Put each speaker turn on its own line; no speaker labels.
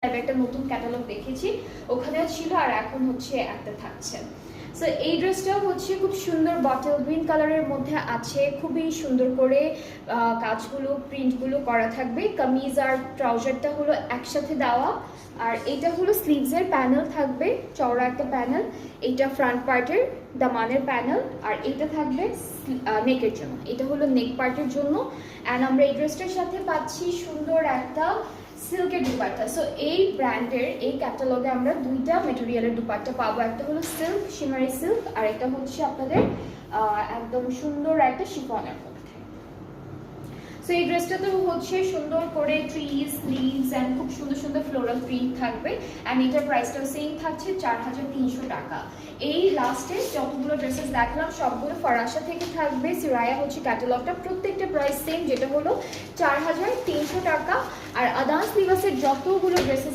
একটা নতুন ক্যাটালগ দেখেছি, ওখানেও ছিল আর এখন হচ্ছে একটা থাকছে। সো এই ড্রেসটাও হচ্ছে খুব সুন্দর বটল গ্রিন কালারের মধ্যে আছে, খুবই সুন্দর করে কাজগুলো প্রিন্টগুলো করা থাকবে। কামিজ আর ট্রাউজারটা হলো একসাথে দেওয়া, আর এটা হলো স্লিভসের প্যানেল থাকবে, চওড়া একটা প্যানেল। এইটা ফ্রন্ট পার্টের দামানের প্যানেল, আর এইটা থাকবে নেকের জন্য। এটা হলো নেক পার্টের জন্য। অ্যান্ড আমরা এই ড্রেসটার সাথে পাচ্ছি সুন্দর একটা সিল্কের দুপাট্টা। সো এই ব্র্যান্ডের এই ক্যাটালগে আমরা দুইটা মেটেরিয়ালের দুপাট্টা পাবো, একটা হলো সিল্ক, শিমারি সিল্ক, আর একটা হচ্ছে আপনাদের একদম সুন্দর একটা শিফনের মধ্যে। সো এই ড্রেসটাতে হচ্ছে সুন্দর করে ট্রিজ, লিভস অ্যান্ড খুব সুন্দর সুন্দর ফ্লোরাল প্রিন্ট থাকবে। অ্যান্ড এটার প্রাইসটাও সেম থাকছে 4300 টাকা। এই লাস্টে যতগুলো ড্রেসেস দেখলাম সবগুলো ফরাসা থেকে থাকবে। সিরায়া হচ্ছে ক্যাটালগটা, প্রত্যেকটা প্রাইস সেম, যেটা হলো 4300 টাকা। আর আদান্স লিবাসের যতগুলো ড্রেসেস